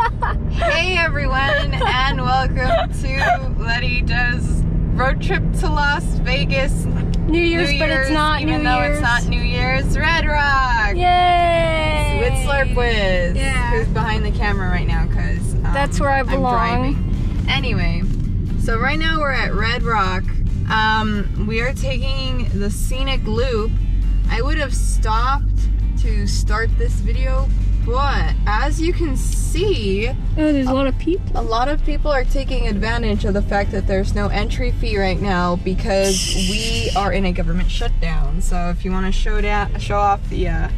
Hey everyone, and welcome to Lety Does Road Trip to Las Vegas. New Year's, but it's not New Year's. Even though it's not New Year's, Red Rock! Yay! With Slurp Wiz, yeah. who's behind the camera right now because that's where I belong. I'm driving. Anyway, so right now we're at Red Rock. We are taking the scenic loop. I would have stopped to start this video, but as you can see, there's a lot of people. A lot of people are taking advantage of the fact that there's no entry fee right now because we are in a government shutdown. So if you want to show off the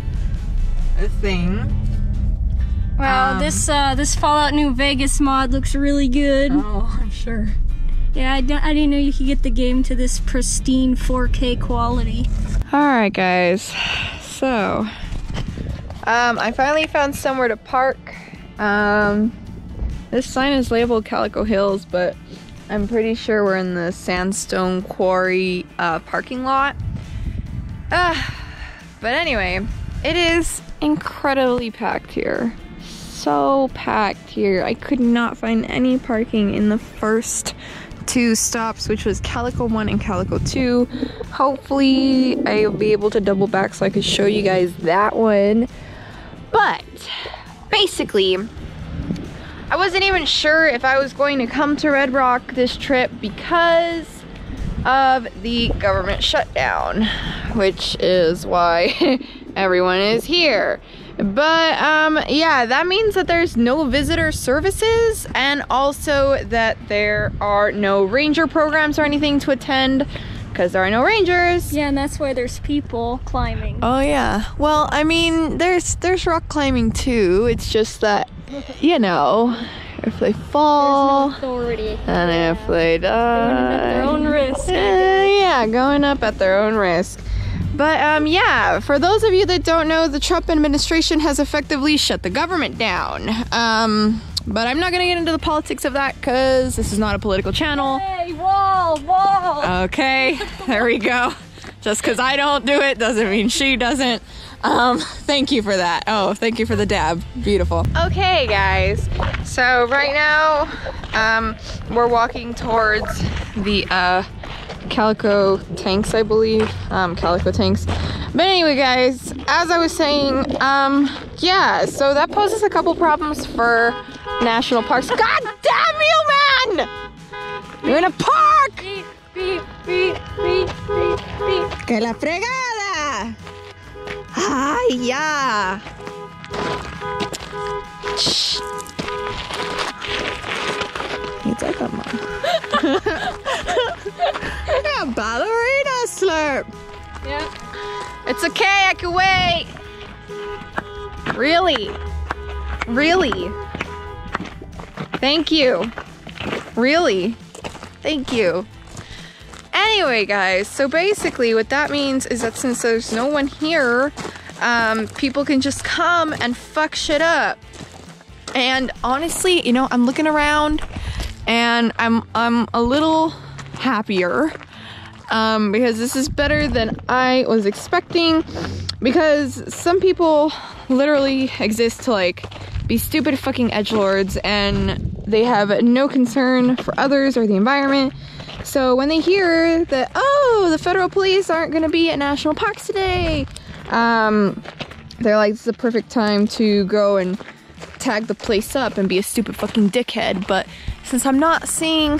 thing. Wow, this Fallout New Vegas mod looks really good. Oh, I'm sure. Yeah, I didn't know you could get the game to this pristine 4K quality. Alright guys, so I finally found somewhere to park. This sign is labeled Calico Hills, but I'm pretty sure we're in the Sandstone Quarry parking lot. But anyway, it is incredibly packed here. So packed here. I could not find any parking in the first two stops, which was Calico 1 and Calico 2. Hopefully I'll be able to double back so I could show you guys that one. But basically, I wasn't even sure if I was going to come to Red Rock this trip because of the government shutdown, which is why everyone is here. But yeah, that means that there's no visitor services and also that there are no ranger programs or anything to attend because there are no rangers. Yeah, and that's why there's people climbing. Oh yeah. Well, I mean, there's rock climbing too. It's just that, you know, if they fall, there's no authority. And if they die, going at their own risk. Yeah, going up at their own risk. But yeah, for those of you that don't know, the Trump administration has effectively shut the government down. But I'm not gonna get into the politics of that because this is not a political channel. Hey, wall! Okay, there we go. Just because I don't do it doesn't mean she doesn't. Thank you for that. Oh, thank you for the dab. Beautiful. Okay, guys. So right now, we're walking towards the Calico tanks, I believe. Calico tanks. But anyway, guys, as I was saying, yeah, so that poses a couple problems for national parks. God damn you, man! You're in a park! Beep, beep, beep, beep, beep, beep. Que la fregada! Ay, ya! Shh. It's like a mom. Yeah, ballerina slurp. Yeah. It's okay, I can wait. Really? Really? Thank you. Really? Thank you. Anyway, guys, so basically what that means is that since there's no one here, people can just come and fuck shit up. And honestly, you know, I'm looking around and I'm a little happier because this is better than I was expecting, because some people literally exist to like be stupid fucking edgelords and they have no concern for others or the environment. So when they hear that, oh, the federal police aren't gonna be at national parks today, they're like, this is a perfect time to go and tag the place up and be a stupid fucking dickhead. But since I'm not seeing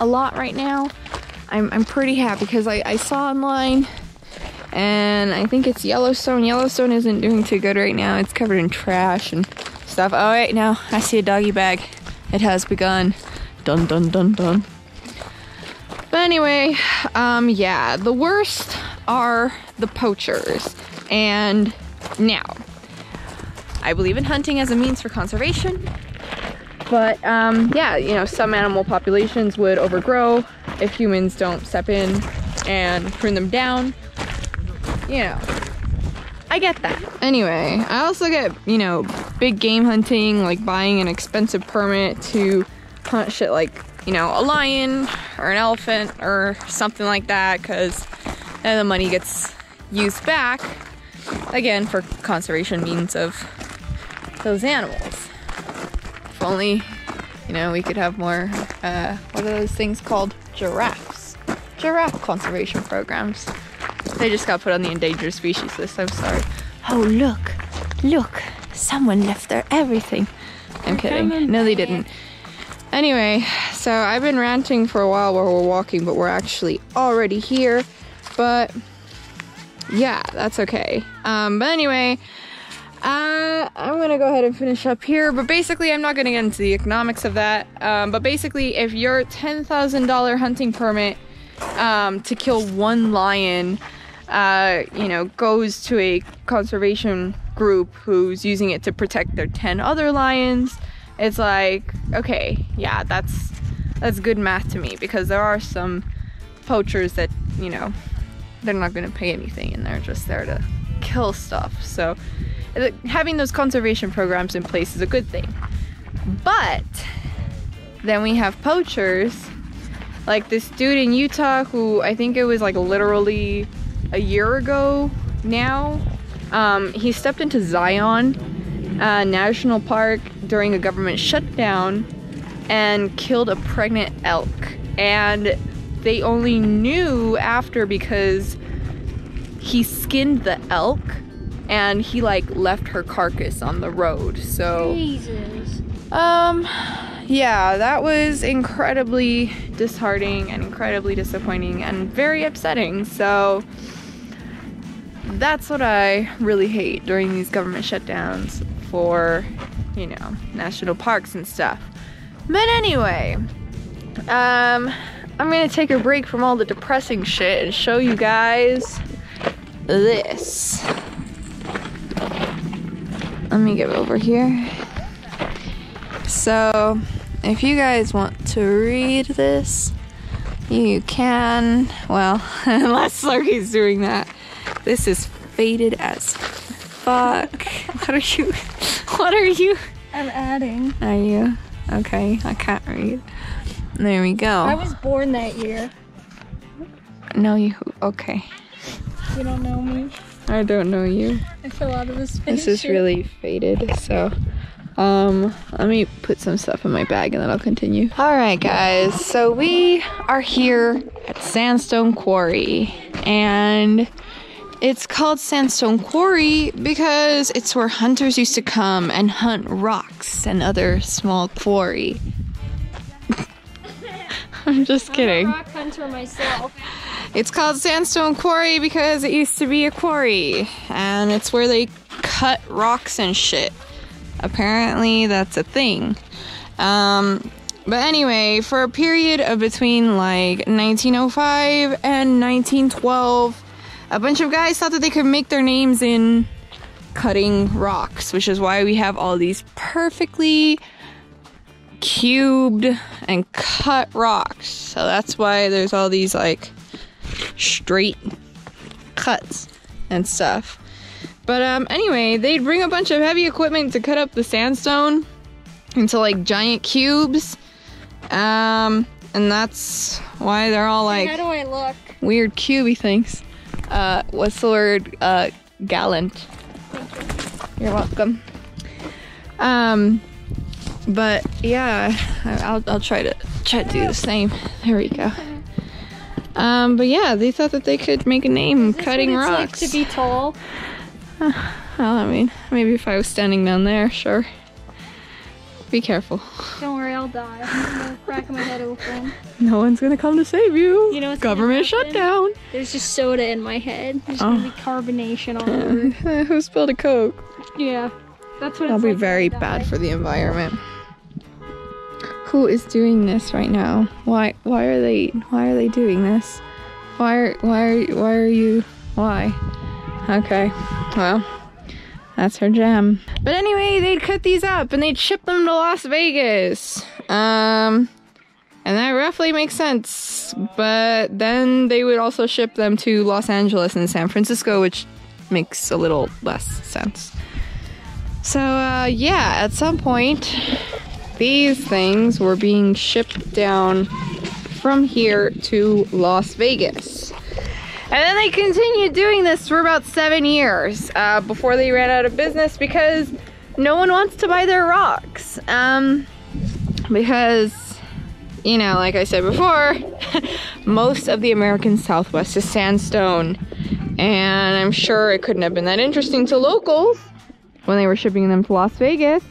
a lot right now, I'm pretty happy because I saw online and I think it's Yellowstone. Yellowstone isn't doing too good right now. It's covered in trash and stuff. Oh wait, no, I see a doggy bag. It has begun. Dun dun dun dun. But anyway, yeah, the worst are the poachers. And now, I believe in hunting as a means for conservation. But yeah, you know, some animal populations would overgrow if humans don't step in and prune them down. You know, I get that. Anyway, I also get, you know, big game hunting, like buying an expensive permit to hunt shit like, you know, a lion or an elephant or something like that, because then the money gets used back, again, for conservation means of those animals. If only, you know, we could have more, what are those things called? Giraffes. Giraffe conservation programs. They just got put on the endangered species list, I'm sorry. Oh, look. Look. Someone left their everything. I'm kidding. No, they didn't. Anyway, so I've been ranting for a while while we're walking, but we're actually already here. But yeah, that's okay. But anyway, I'm gonna go ahead and finish up here. But basically, I'm not gonna get into the economics of that. But basically, if your $10,000 hunting permit to kill one lion, you know, goes to a conservation group who's using it to protect their 10 other lions, it's like, okay, yeah, that's good math to me, because there are some poachers that, you know, they're not going to pay anything and they're just there to kill stuff. So having those conservation programs in place is a good thing. But then we have poachers like this dude in Utah who, I think it was like literally a year ago now, he stepped into Zion National Park during a government shutdown and killed a pregnant elk. And they only knew after because he skinned the elk and he like left her carcass on the road. So Jesus. Yeah, that was incredibly disheartening and incredibly disappointing and very upsetting. So that's what I really hate during these government shutdowns for, you know, national parks and stuff. But anyway, I'm gonna take a break from all the depressing shit and show you guys this. Let me get over here. So, if you guys want to read this, you can. Well, unless Slurky's doing that. This is faded as fuck. What are you? I'm adding. Are you? Okay, I can't read. There we go. I was born that year. No, you. Okay. You don't know me. I don't know you. I fell out of this spaceship. This is really faded, so let me put some stuff in my bag and then I'll continue. Alright guys, so we are here at Sandstone Quarry, and it's called Sandstone Quarry because it's where hunters used to come and hunt rocks and other small quarry. I'm just kidding. I'm a rock hunter myself. It's called Sandstone Quarry because it used to be a quarry, and it's where they cut rocks and shit. Apparently that's a thing. But anyway, for a period of between like 1905 and 1912, a bunch of guys thought that they could make their names in cutting rocks, which is why we have all these perfectly cubed and cut rocks. So that's why there's all these like straight cuts and stuff. But anyway, they'd bring a bunch of heavy equipment to cut up the sandstone into like giant cubes. And that's why they're all like, how do I look? Weird cubey things. What's the word? Gallant. Thank you. You're welcome. But yeah, I'll try to do the same. There we go. But yeah, they thought that they could make a name cutting rocks. Like to be tall? Well, I mean, maybe if I was standing down there, sure. Be careful. Don't worry, I'll die. I'm gonna crack my head open. No one's gonna come to save you. You know what's government shutdown. There's just soda in my head. There's gonna be carbonation all over. Who spilled a Coke? Yeah, that's what. That'll it's be like very bad for the environment. Who is doing this right now? Why are they doing this? Why are you? Okay, well, that's her jam. But anyway, they'd cut these up and they'd ship them to Las Vegas. And that roughly makes sense. But then they would also ship them to Los Angeles and San Francisco, which makes a little less sense. So yeah, at some point, these things were being shipped down from here to Las Vegas. And then they continued doing this for about 7 years before they ran out of business because no one wants to buy their rocks. because, you know, like I said before, most of the American Southwest is sandstone, and I'm sure it couldn't have been that interesting to locals when they were shipping them to Las Vegas.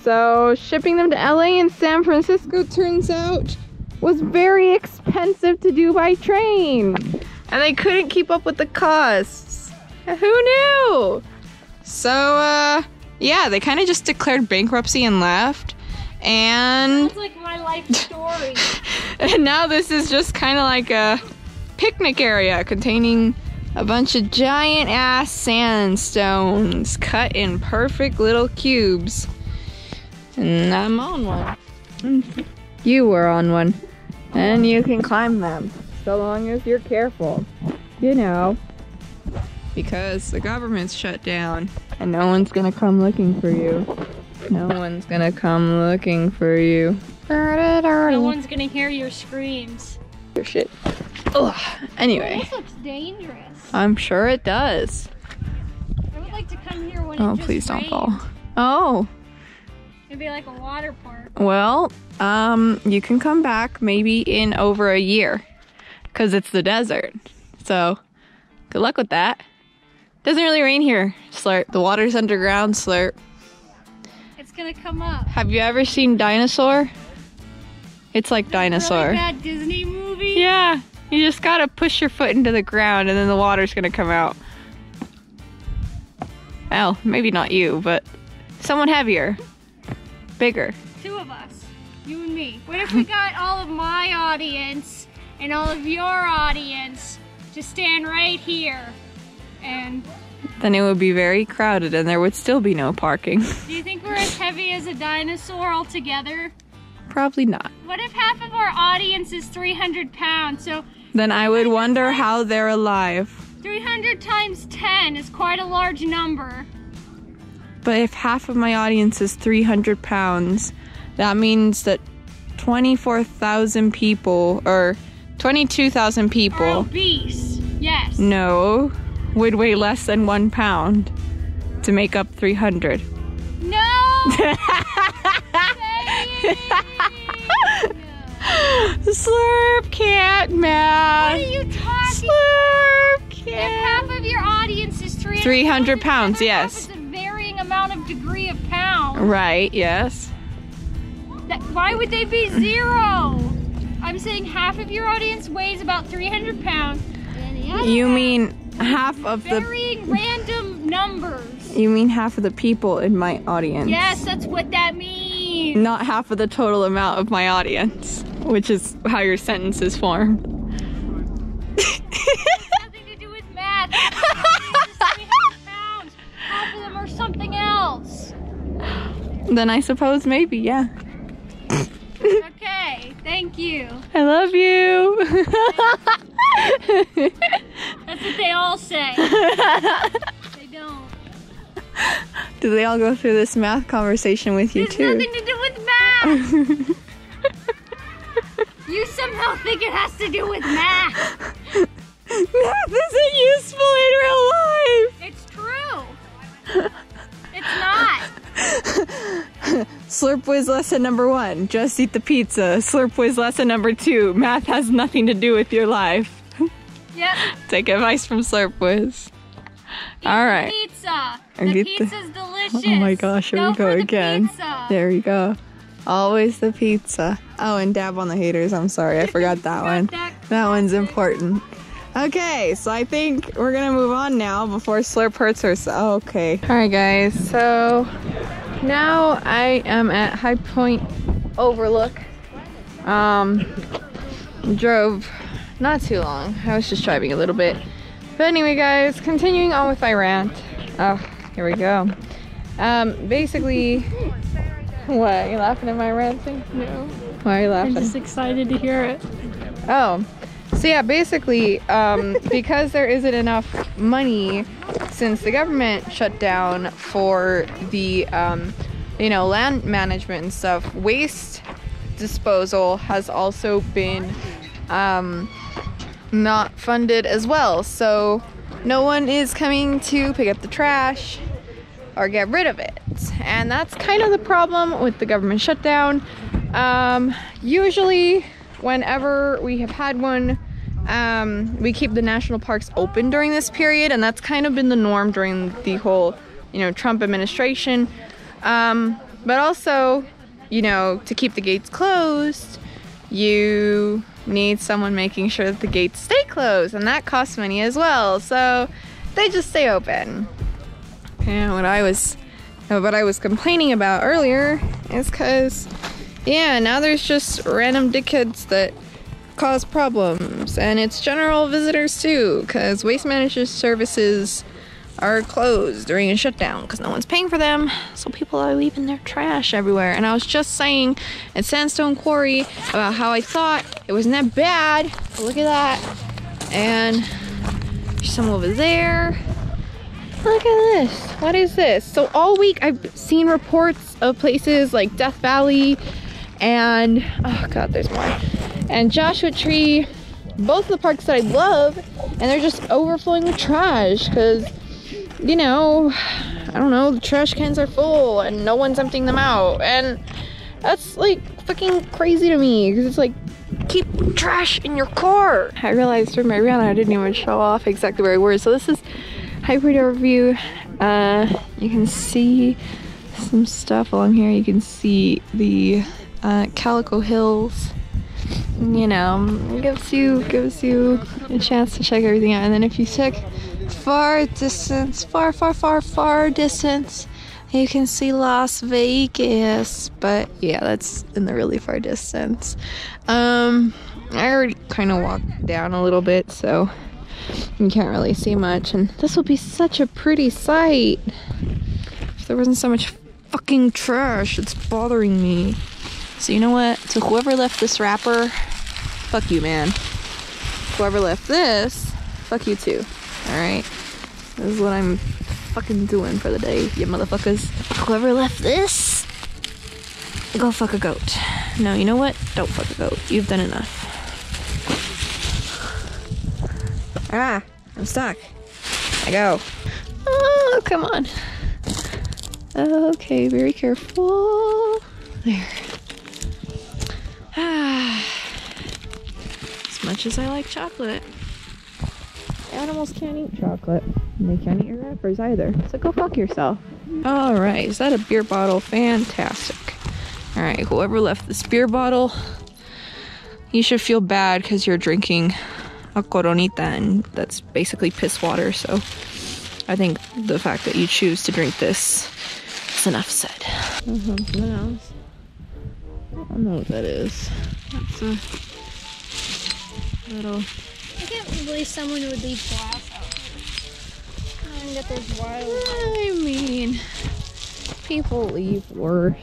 So shipping them to LA and San Francisco, turns out, was very expensive to do by train, and they couldn't keep up with the costs. Who knew? So yeah, they kind of just declared bankruptcy and left. And sounds like my life story. And now this is just kind of like a picnic area containing a bunch of giant ass sandstones cut in perfect little cubes. And I'm on one. You were on one. And you can climb them, so long as you're careful. You know. Because the government's shut down, and no one's gonna come looking for you. No one's gonna come looking for you. No one's gonna hear your screams. Your shit. Ugh. Anyway. This looks dangerous. I'm sure it does. I would like to come here when Oh, it just please don't rained. fall. Oh. It'd be like a water park. Well, you can come back maybe in over a year, because it's the desert. So, good luck with that. Doesn't really rain here, Slurp. The water's underground, Slurp. It's gonna come up. Have you ever seen Dinosaur? It's like Dinosaur. Really bad Disney movie? Yeah, you just gotta push your foot into the ground and then the water's gonna come out. Well, maybe not you, but someone heavier. Bigger. Two of us. You and me. What if we got all of my audience and all of your audience to stand right here? And Then it would be very crowded and there would still be no parking. do you think we're as heavy as a dinosaur altogether? Probably not. What if half of our audience is 300 pounds? So Then I would wonder how they're alive. 300 times 10 is quite a large number. But if half of my audience is 300 pounds, that means that 24,000 people, or 22,000 Or people, obese. Yes. no, would weigh less than 1 pound to make up 300. No! Slurp can't math. What are you talking Slurp If can't. half of your audience is 300 pounds, yes. It's a varying amount of degree of pounds. Right, yes. Why would they be zero? I'm saying half of your audience weighs about 300 pounds. And the other You half, mean half of the... varying random numbers. You mean half of the people in my audience? Yes, that's what that means. Not half of the total amount of my audience, which is how your sentence is formed. Nothing to do with math. It's 300 pounds. Half of them are something else. Then I suppose maybe, yeah. Okay, thank you. I love you. That's what they all say. They don't. Do they all go through this math conversation with you There's too? nothing to do with math. You somehow think it has to do with math. Math isn't useful in real life. It's true. It's not. Slurp was lesson number 1. Just eat the pizza. Slurp was lesson number 2. Math has nothing to do with your life. Yep. Take advice from Slurp Whiz. Eat All the right. pizza. And The get the- pizza's delicious. Oh my gosh, here we go for the again. Pizza. There we go. Always the pizza. Oh, and dab on the haters. I'm sorry, I forgot that one. That one's important. Okay, so I think we're gonna move on now before Slurp hurts herself. Okay. Alright guys, so now I am at High Point Overlook. Drove not too long. I was just driving a little bit. But anyway guys, continuing on with my rant. Oh, here we go. Basically, what? Are you laughing at my ranting? No. Why are you laughing? I'm just excited to hear it. Oh, so yeah, basically, because there isn't enough money since the government shut down for the, you know, land management and stuff, waste disposal has also been not funded as well. So no one is coming to pick up the trash or get rid of it. And that's kind of the problem with the government shutdown. Usually whenever we have had one, we keep the national parks open during this period, and that's kind of been the norm during the whole, you know, Trump administration. But also, you know, to keep the gates closed, you need someone making sure that the gates stay closed, and that costs money as well. So they just stay open. And what I was complaining about earlier is because, yeah, now there's just random dickheads that cause problems, and it's general visitors too, because waste management services are closed during a shutdown because no one's paying for them, so people are leaving their trash everywhere. And I was just saying at Sandstone Quarry about how I thought it wasn't that bad. Look at that. And there's some over there. Look at this. What is this? So all week I've seen reports of places like Death Valley and, oh god, there's more, and Joshua Tree, both of the parks that I love, and they're just overflowing with trash because, you know, I don't know, the trash cans are full and no one's emptying them out, and that's like fucking crazy to me because it's like, keep trash in your car. I realized during my run I didn't even show off exactly where I was. So this is Hyper Overview. You can see some stuff along here. You can see the Calico Hills. You know, gives you a chance to check everything out. And then if you check far distance, far distance, you can see Las Vegas. But yeah, that's in the really far distance. I already kind of walked down a little bit, so you can't really see much. And this would be such a pretty sight if there wasn't so much fucking trash. It's bothering me. So you know what? To whoever left this wrapper, fuck you, man. Whoever left this, fuck you too. Alright? This is what I'm fucking doing for the day, you motherfuckers. Whoever left this, go fuck a goat. No, you know what? Don't fuck a goat. You've done enough. Ah, I'm stuck. I go. Oh, come on. Okay, very careful. There. Ah. As much as I like chocolate, animals can't eat chocolate. And they can't eat your wrappers either. So go fuck yourself. Alright, is that a beer bottle? Fantastic. Alright, whoever left this beer bottle, you should feel bad because you're drinking a coronita, and that's basically piss water. So I think the fact that you choose to drink this is enough said. Something else. I don't know what that is. That's a little... I can't believe someone would leave glass out here. And get those wild... I mean, people leave worse.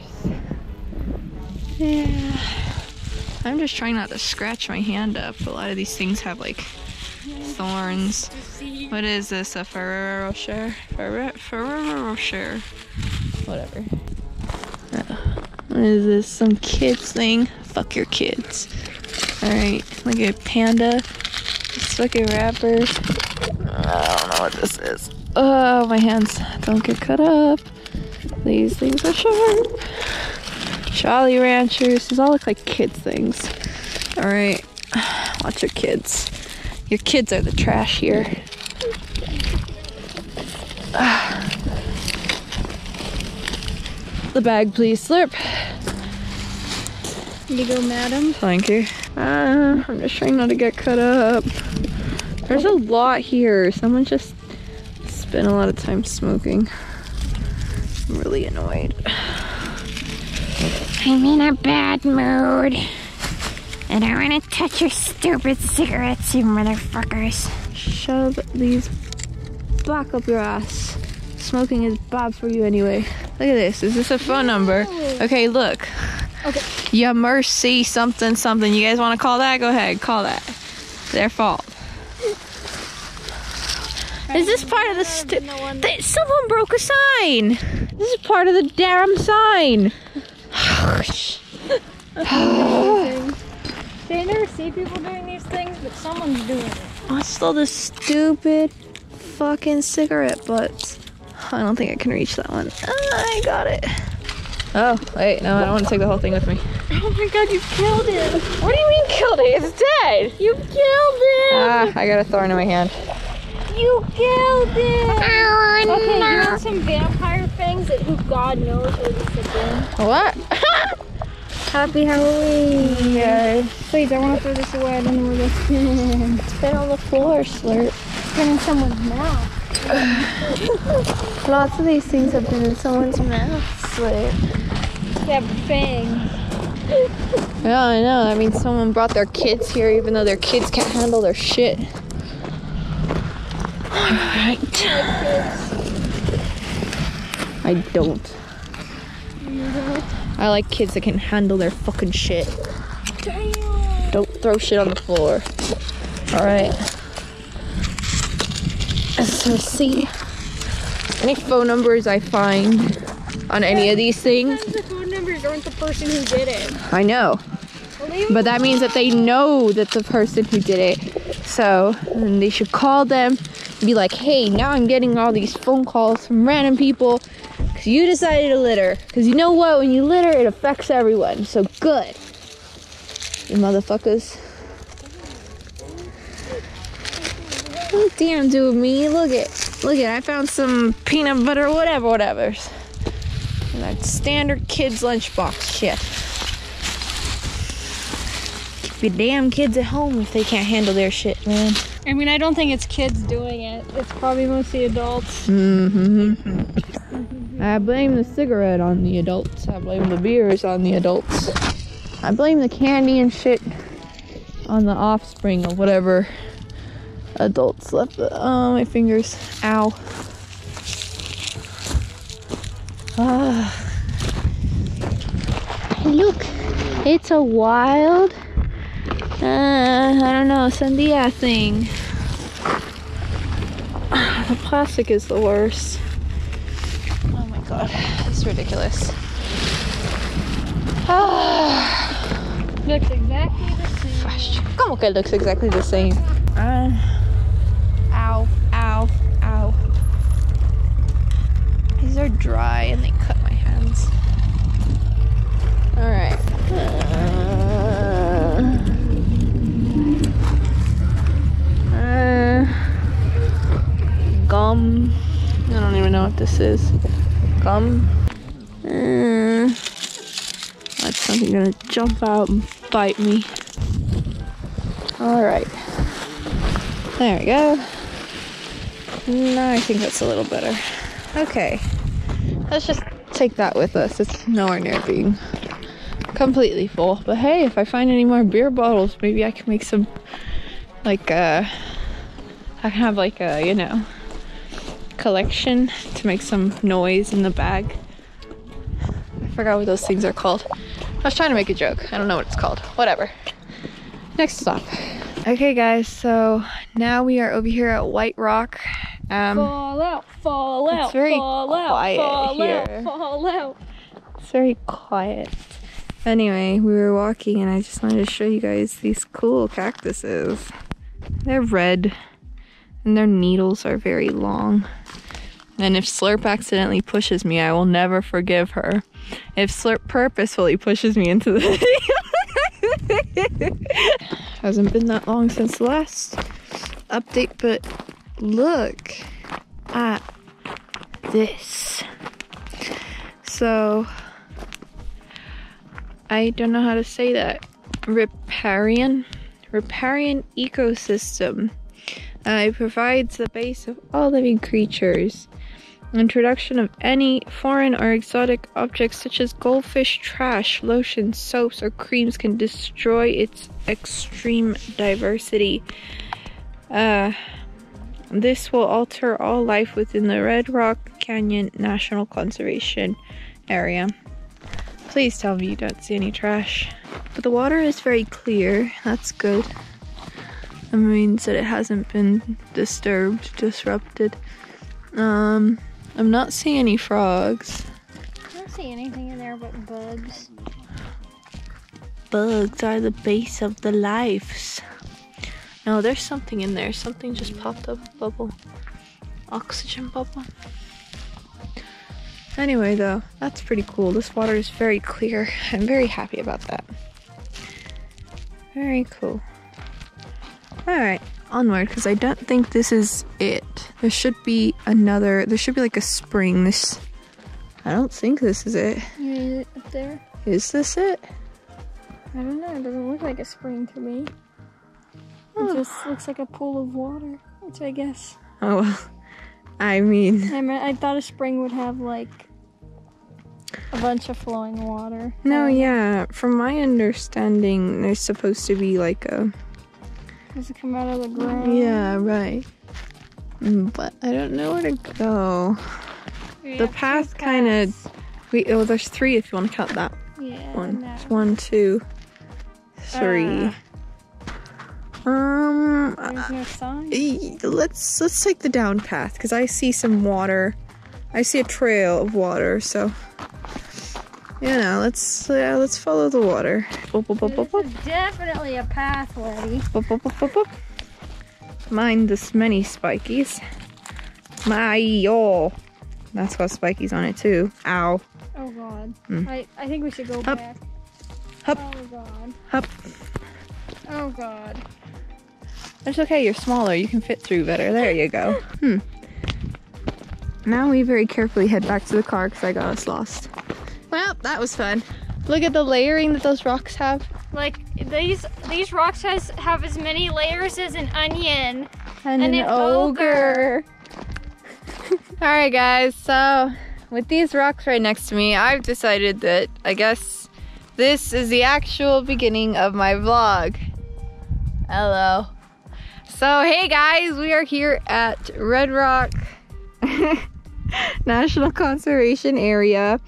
Yeah. I'm just trying not to scratch my hand up. A lot of these things have like thorns. What is this? A Ferrero Rocher? Ferrero Rocher. Whatever. What is this? Some kids thing? Fuck your kids. Alright, look at Panda. This fucking wrapper. I don't know what this is. Oh, my hands don't get cut up. These things are sharp. Jolly Ranchers. These all look like kids things. Alright, watch your kids. Your kids are the trash here. The bag, please, slurp. Here you go, madam. Thank you. I'm just trying not to get cut up. There's a lot here. Someone just spent a lot of time smoking. I'm really annoyed. I'm in a bad mood. And I want to touch your stupid cigarettes, you motherfuckers. Shove these back up your ass. Smoking is bad for you anyway. Look at this. Is this a phone number? Okay, look. Okay. Yeah, Mercy something something. You guys want to call that? Go ahead, call that. Their fault. Is this part of the someone broke a sign. This is part of the damn sign. They never see people doing these things, but someone's doing it. I stole this stupid fucking cigarette butts. I don't think I can reach that one. I got it. Oh, wait, no, I don't want to take the whole thing with me. Oh my god, you killed it! What do you mean killed it? It's dead! You killed it! Ah, I got a thorn in my hand. You killed it! Okay, you have some vampire fangs that who God knows where to sit in. What? Happy Halloween! Yeah. Please, I want to throw this away. I don't know where this is. It's been on the floor, Slurp. It's been in someone's mouth. Lots of these things have been in someone's mouth, Slurp. They have fangs. Yeah, I know. That means someone brought their kids here even though their kids can't handle their shit. Alright. I don't. I like kids that can handle their fucking shit. Damn. Don't throw shit on the floor. Alright. So see any phone numbers I find on any of these things. The phone numbers aren't the person who did it. I know. But that means that they know that the person who did it. So then they should call them and be like, hey, now I'm getting all these phone calls from random people because you decided to litter. Because you know what? When you litter, it affects everyone. So good. You motherfuckers. What damn do with me? Look it. I found some peanut butter, whatever. And that standard kids lunchbox shit. Be damn kids at home if they can't handle their shit, man. I mean, I don't think it's kids doing it. It's probably mostly adults. I blame the cigarette on the adults. I blame the beers on the adults. I blame the candy and shit on the offspring of whatever adults left. Oh, my fingers. Ow. Look, it's a wild, I don't know, sandia thing. The plastic is the worst. Oh my god, it's ridiculous. Looks exactly the same. Como que it looks exactly the same? Ow. These are dry and they cut my hands. Alright. Gum. I don't even know what this is. Gum. That's something gonna jump out and bite me. Alright. There we go. Now I think that's a little better. Okay. Let's just take that with us. It's nowhere near being completely full. But hey, if I find any more beer bottles, maybe I can make some, like, I can have, like, a, you know, collection to make some noise in the bag. I forgot what those things are called. I was trying to make a joke. I don't know what it's called. Whatever. Next stop. Okay, guys, so now we are over here at White Rock. Fall out, it's very quiet here. Fall out. It's very quiet. Anyway, we were walking and I just wanted to show you guys these cool cactuses. They're red and their needles are very long. And if Slurp accidentally pushes me, I will never forgive her. If Slurp purposefully pushes me into the hasn't been that long since the last update, but look at this. So I don't know how to say that. Riparian ecosystem. It provides the base of all living creatures. Introduction of any foreign or exotic objects such as goldfish, trash, lotions, soaps, or creams can destroy its extreme diversity. This will alter all life within the Red Rock Canyon National Conservation Area. Please tell me you don't see any trash. But the water is very clear. That's good. That means that it hasn't been disrupted. I'm not seeing any frogs. I don't see anything in there but bugs. Bugs are the base of the lives. No, there's something in there. Something just popped up. Bubble. Oxygen bubble. Anyway, though, that's pretty cool. This water is very clear. I'm very happy about that. Very cool. Alright, onward, because I don't think this is it. There should be another, there should be like a spring. I don't think this is it. Yeah, up there? Is this it? I don't know, it doesn't look like a spring to me. Oh. It just looks like a pool of water, which I guess. Oh, well, I mean... I thought a spring would have like a bunch of flowing water. No, yeah, from my understanding, there's supposed to be like a... Does it come out of the ground? Yeah, right. But I don't know where to go. The path kind of... Oh, there's 3 if you want to count that. Yeah. One. No. It's 1, 2, 3. There's no sign. Let's take the down path because I see some water. I see a trail of water, so you know, let's follow the water. This is definitely a path, Lety. Mind this many spikies. My-yo. That's got spikies on it too. Ow. Oh god. I think we should go Hup. back. Hup. Oh god. Hup. Oh god. It's okay, you're smaller. You can fit through better. There you go. Now we very carefully head back to the car because I got us lost. Well, that was fun. Look at the layering that those rocks have. Like these rocks have as many layers as an onion And an ogre. Alright guys, so with these rocks right next to me, I've decided that I guess this is the actual beginning of my vlog. Hello. So hey guys, we are here at Red Rock National Conservation Area.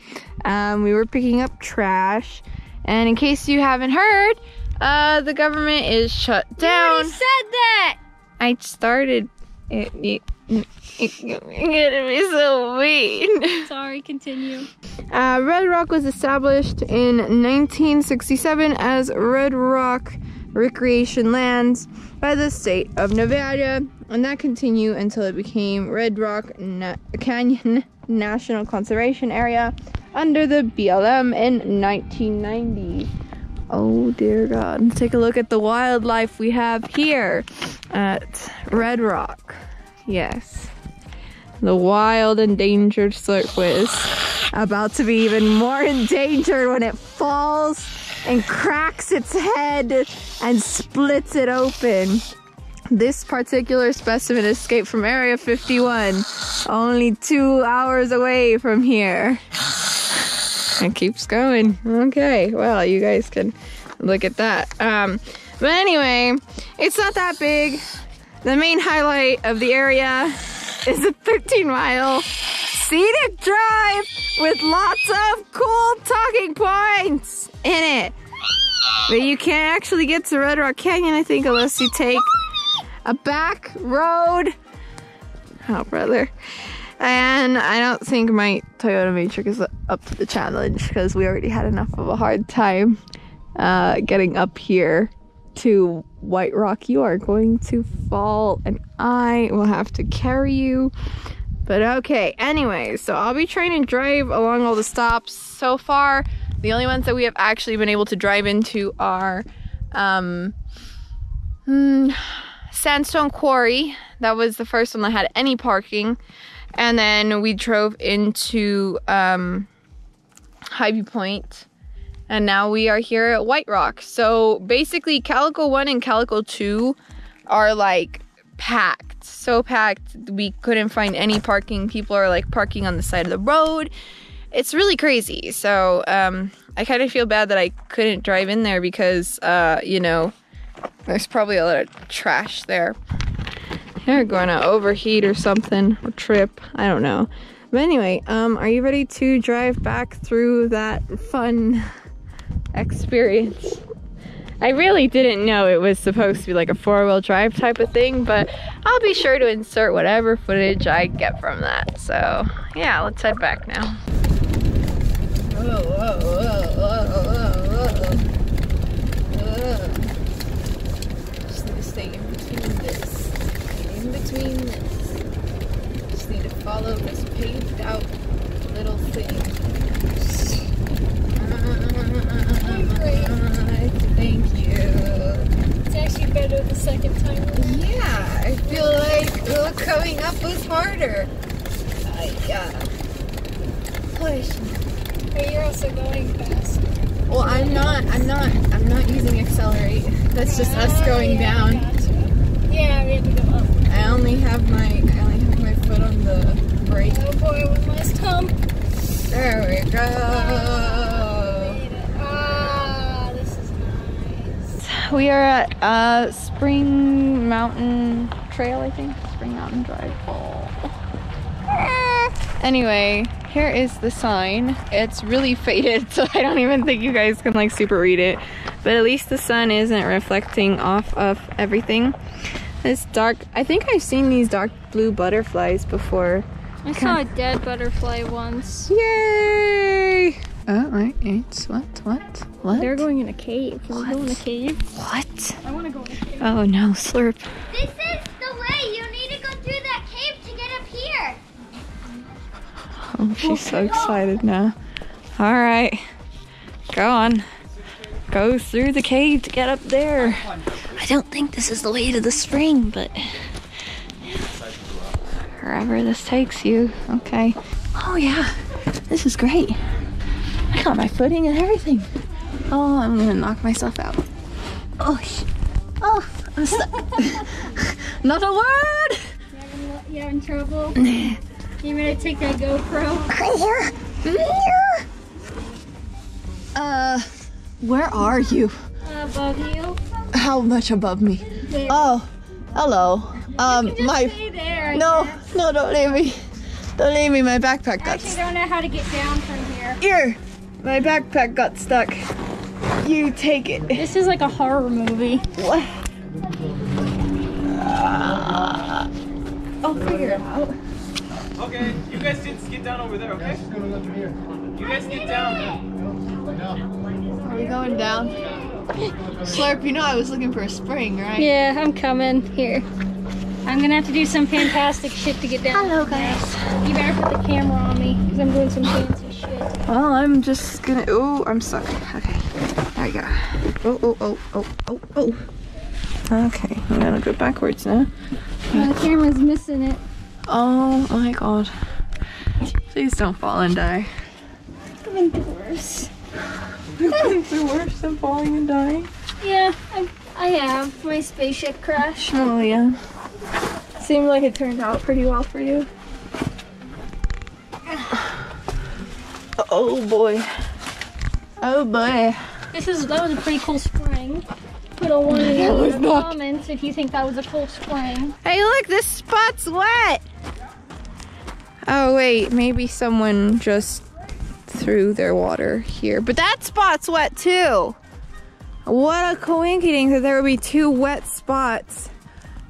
We were picking up trash, and in case you haven't heard, the government is shut down. You already said that! I started it. You're gonna be so mean. Sorry, continue. Red Rock was established in 1967 as Red Rock Recreation Lands by the state of Nevada, and that continued until it became Red Rock Canyon National Conservation Area under the BLM in 1990. Oh dear God. Let's take a look at the wildlife we have here at Red Rock. Yes. The wild endangered slurpwhiz, about to be even more endangered when it falls and cracks its head and splits it open. This particular specimen escaped from Area 51, only 2 hours away from here. It keeps going. Okay, well, you guys can look at that. But anyway, it's not that big. The main highlight of the area is a 13-mile scenic drive with lots of cool talking points in it. But you can't actually get to Red Rock Canyon, I think, unless you take a back road. Oh, brother. And I don't think my Toyota Matrix is up to the challenge because we already had enough of a hard time getting up here to White Rock. You are going to fall and I will have to carry you. But okay, anyway, so I'll be trying to drive along all the stops. So far, the only ones that we have actually been able to drive into are Sandstone Quarry. That was the first one that had any parking. And then we drove into Hy-Vee Point. And now we are here at White Rock. So basically Calico 1 and Calico 2 are like packed. So packed we couldn't find any parking. People are like parking on the side of the road. It's really crazy. So I kind of feel bad that I couldn't drive in there because you know, there's probably a lot of trash there. They're going to overheat or something, or trip, I don't know. But anyway, are you ready to drive back through that fun experience? I really didn't know it was supposed to be like a 4-wheel drive type of thing, but I'll be sure to insert whatever footage I get from that. So yeah, let's head back now. Whoa, whoa, whoa, whoa, whoa, whoa. Just need to stay in between this. In between this. Just need to follow this paved out little things. Thank you. It's actually better the second time around. Yeah, I feel like coming up was harder. Push. But you're also going faster. Well, I'm not using accelerate. That's just us going down. Gotcha. Yeah, we have to go up. I only have my foot on the brake. Oh boy, one last hump. There we go. Ah, this is nice. We are at Spring Mountain Trail, I think. Spring Mountain Drive. Anyway, here is the sign. It's really faded, so I don't even think you guys can like super read it. But at least the sun isn't reflecting off of everything. It's dark. I think I've seen these dark blue butterflies before. I saw a dead butterfly once. Yay! Oh, wait, what? They're going in a cave. Can we go in a cave? What? I want to go in a cave. Oh no, slurp. This is the way. You need to go through that cave to get up here. Oh, she's so excited now. All right, go on. Go through the cave to get up there. I don't think this is the way to the spring, but wherever this takes you. Okay. Oh yeah, this is great. I got my footing and everything. Oh, I'm gonna knock myself out. Oh, I'm stuck. Not a word. You having trouble? You ready to take that GoPro? Where are you? Above you. How much above me? There. Oh, hello. Just stay there. No, don't leave me. Don't leave me. My backpack I got actually don't know how to get down from here. Here, my backpack got stuck. You take it. This is like a horror movie. What? I'll figure it out. Okay, you guys just get down over there, okay? You guys get down. Are we going down? Slurp, you know I was looking for a spring, right? Yeah, I'm coming. Here. I'm gonna have to do some fantastic shit to get down. Hello, guys. You better put the camera on me, because I'm doing some fancy shit. Well, I'm just gonna. Oh, I'm stuck. Okay, there we go. Oh. Okay, I'm gonna go backwards now. The camera's missing it. Oh my god. Please don't fall and die. I've been through worse. You've been through worse than falling and dying? Yeah, I have. My spaceship crashed. Oh yeah. Seemed like it turned out pretty well for you. Oh boy. Oh boy. That was a pretty cool spring. Put a 1 in the comments if you think that was a cool spring. Hey look, this spot's wet! Oh wait, maybe someone just threw their water here. But that spot's wet too! What a coincidence that there would be 2 wet spots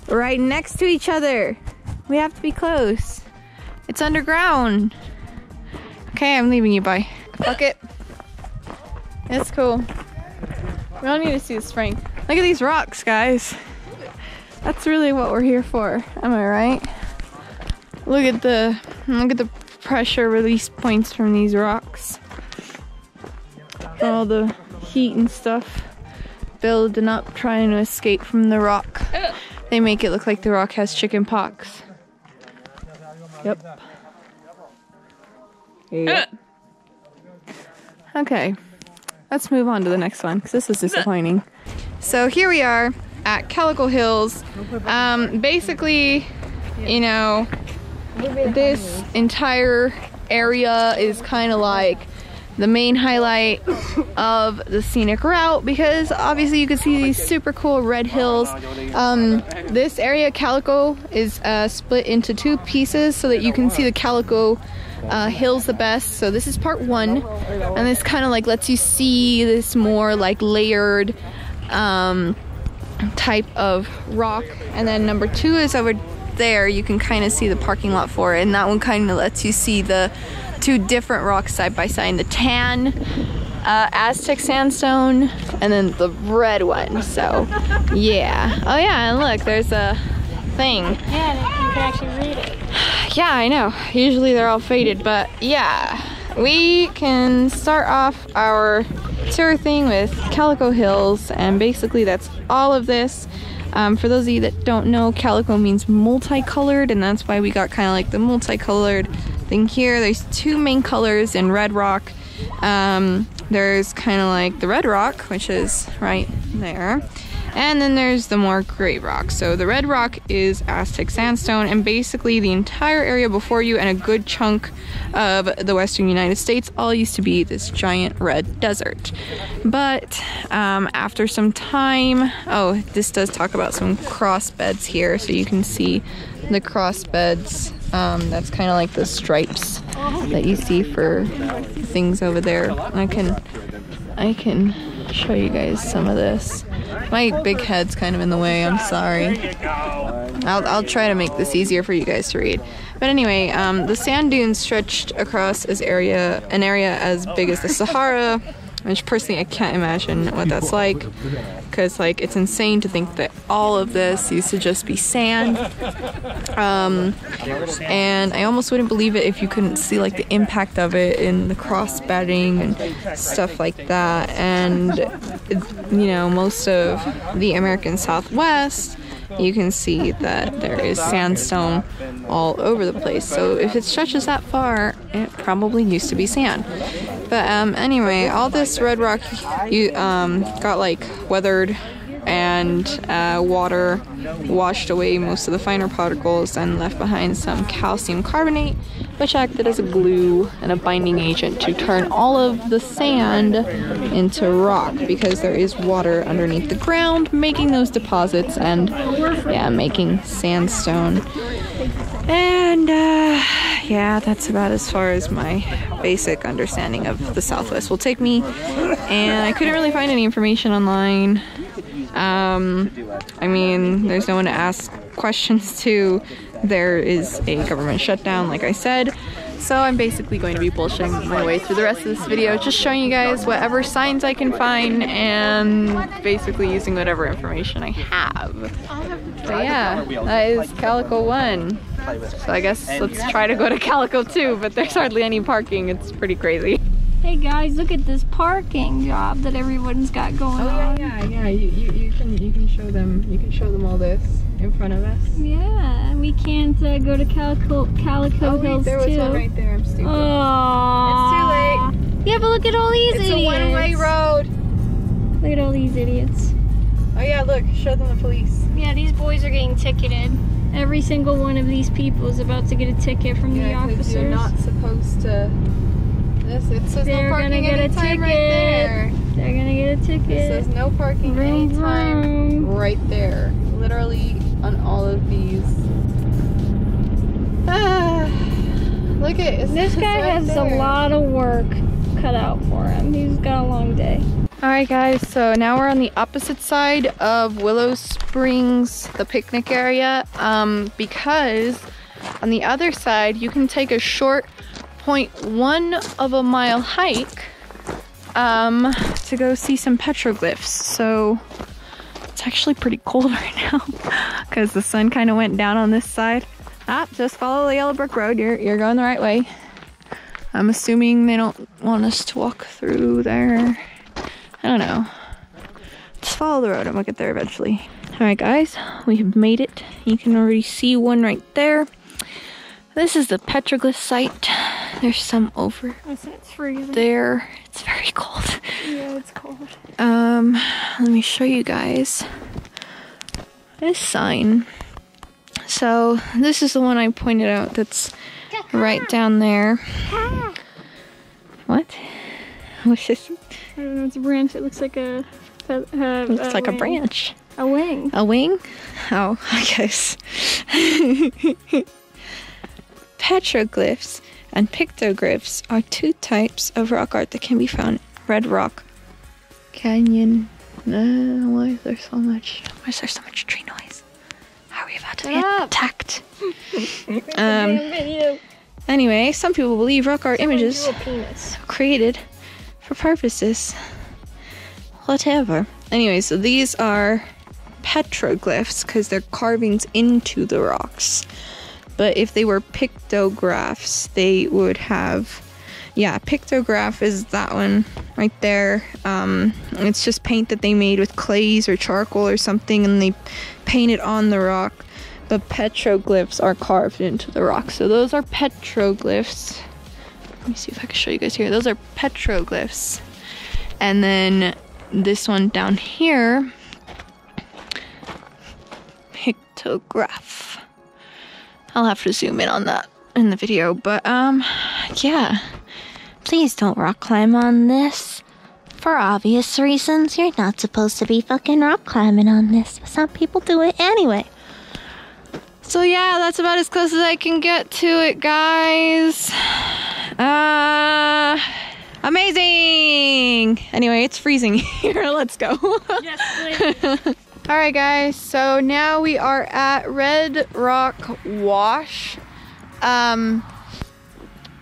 right next to each other. We have to be close. It's underground. Okay, I'm leaving you, bye. Fuck it. It's cool. We don't need to see the spring. Look at these rocks, guys. That's really what we're here for. Am I right? Look at the pressure release points from these rocks. All the heat and stuff building up, trying to escape from the rock. They make it look like the rock has chicken pox. Yep. Okay. Let's move on to the next one, because this is disappointing. So here we are at Calico Hills. Basically, you know, this entire area is kind of like the main highlight of the scenic route, because obviously you can see these super cool red hills. This area, Calico, is split into 2 pieces so that you can see the Calico hills the best. So this is part 1, and this kind of like lets you see this more like layered type of rock. And then number 2 is over there. You can kind of see the parking lot for it, and that one kind of lets you see the 2 different rocks side by side, the tan Aztec sandstone and then the red one. So yeah. Oh yeah, and look, there's a thing. Yeah, you can actually read it. Yeah, I know. Usually they're all faded, but yeah. We can start off our tour thing with Calico Hills, and basically that's all of this. For those of you that don't know, calico means multicolored, and that's why we got kind of like the multicolored thing here. There's two main colors in red rock. There's kind of like the red rock, which is right there. And then there's the more gray rock. So the red rock is Aztec sandstone, and basically the entire area before you and a good chunk of the western United States all used to be this giant red desert. But after some time, oh, this does talk about some cross beds here, so you can see the cross beds. That's kind of like the stripes that you see for things over there. I can show you guys some of this. My big head's kind of in the way, I'm sorry. I'll try to make this easier for you guys to read. But anyway, the sand dunes stretched across an area as big as the Sahara, which personally I can't imagine what that's like, because like it's insane to think that all of this used to just be sand. And I almost wouldn't believe it if you couldn't see like the impact of it in the cross bedding and stuff like that. And you know, most of the American Southwest, you can see that there is sandstone all over the place. So if it stretches that far, it probably used to be sand. But anyway, all this red rock got like weathered, and water washed away most of the finer particles and left behind some calcium carbonate, which acted as a glue and a binding agent to turn all of the sand into rock, because there is water underneath the ground making those deposits and yeah, making sandstone. And yeah, that's about as far as my basic understanding of the Southwest will take me, and I couldn't really find any information online. I mean, there's no one to ask questions to. There is a government shutdown, like I said, so I'm basically going to be bullshitting my way through the rest of this video, just showing you guys whatever signs I can find and basically using whatever information I have. But yeah, that is Calico 1. So I guess let's try to go to Calico 2, but there's hardly any parking. It's pretty crazy. Hey guys, look at this parking job that everyone's got going on. Yeah. You can show them. You can show them all this in front of us. Yeah, we can't go to Calico Hills there was too. one right there. I'm stupid. Aww. It's too late. Yeah, but look at all these idiots. It's a one-way road. Look at all these idiots. Oh yeah, look. Show them the police. Yeah, these boys are getting ticketed. Every single one of these people is about to get a ticket from the officers. You're not supposed to. It says no parking anytime right there. They're gonna get a ticket. It says no parking anytime right there. Literally on all of these. Look at this guy right has there. a lot of work cut out for him. He's got a long day. Alright guys, so now we're on the opposite side of Willow Springs, the picnic area, because on the other side you can take a short 0.1 of a mile hike to go see some petroglyphs. So it's actually pretty cold right now because the sun kind of went down on this side. Just follow the yellow brick road. You're going the right way. I'm assuming they don't want us to walk through there. I don't know. Just follow the road and we'll get there eventually. Alright guys, we have made it. You can already see one right there. This is the petroglyph site. There's some over there. It's very cold. Yeah, it's cold. Let me show you guys this sign. So this is the one I pointed out that's right down there. What? What's this? I don't know, it's a branch. It looks like a looks like a branch. A wing. A wing? Oh, I guess. Petroglyphs and pictoglyphs are two types of rock art that can be found in Red Rock Canyon. Why is there so much tree noise? How are we about to get attacked? Anyway, some people believe rock art images are created for purposes. Whatever. Anyway, so these are petroglyphs because they're carvings into the rocks. but if they were pictographs, they would have, yeah, pictograph is that one right there. It's just paint that they made with clays or charcoal or something, and they paint it on the rock. But petroglyphs are carved into the rock. So those are petroglyphs. Let me see if I can show you guys here. Those are petroglyphs. And then this one down here, pictograph. I'll have to zoom in on that in the video, but yeah. Please don't rock climb on this. For obvious reasons, you're not supposed to be fucking rock climbing on this, but some people do it anyway. So yeah, that's about as close as I can get to it, guys. Amazing! Anyway, it's freezing here. Let's go. Yes, please. Alright guys, so now we are at Red Rock Wash. And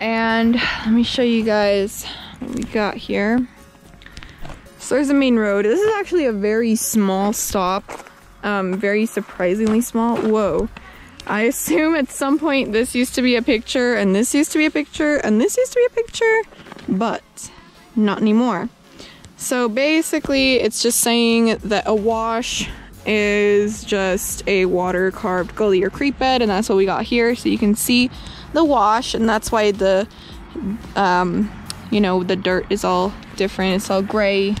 let me show you guys what we got here. So there's the main road. This is actually a very small stop. Very surprisingly small. Whoa. I assume at some point this used to be a picture, and this used to be a picture, and this used to be a picture, but not anymore. So basically it's just saying that a wash is just a water carved gully or creek bed, and that's what we got here. So you can see the wash, and that's why the you know, the dirt is all different. It's all gray,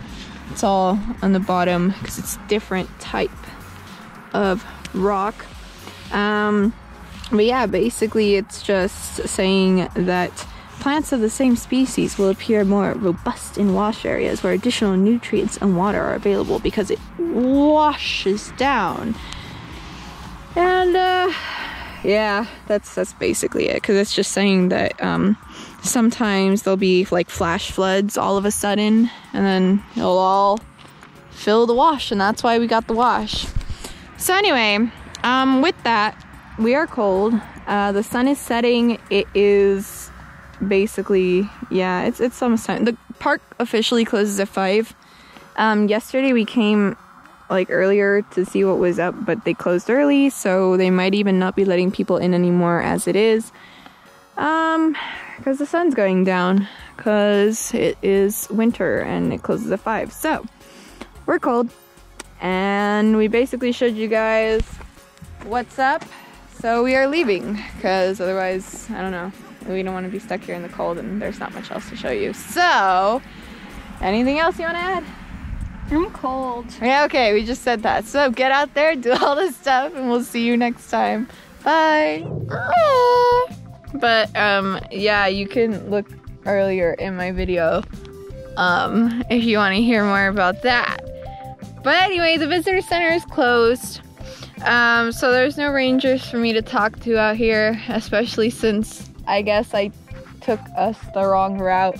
it's all on the bottom because it's different type of rock. But yeah, basically it's just saying that plants of the same species will appear more robust in wash areas where additional nutrients and water are available because it washes down. And yeah, that's basically it, because it's just saying that sometimes there'll be like flash floods all of a sudden, and then it'll all fill the wash, and that's why we got the wash. So anyway, with that, we are cold. The sun is setting. It is basically, yeah, it's almost time. The park officially closes at 5. Yesterday we came like earlier to see what was up, but they closed early, so they might even not be letting people in anymore as it is. Because the sun's going down, because it is winter and it closes at 5. So we're cold, and we basically showed you guys what's up. So we are leaving, because otherwise, I don't know, we don't want to be stuck here in the cold, and there's not much else to show you. So anything else you want to add? I'm cold. Yeah, okay, we just said that. So get out there, do all this stuff, and we'll see you next time. Bye. But yeah, you can look earlier in my video if you want to hear more about that. But anyway, the visitor center is closed. So there's no rangers for me to talk to out here, especially since I guess I took us the wrong route.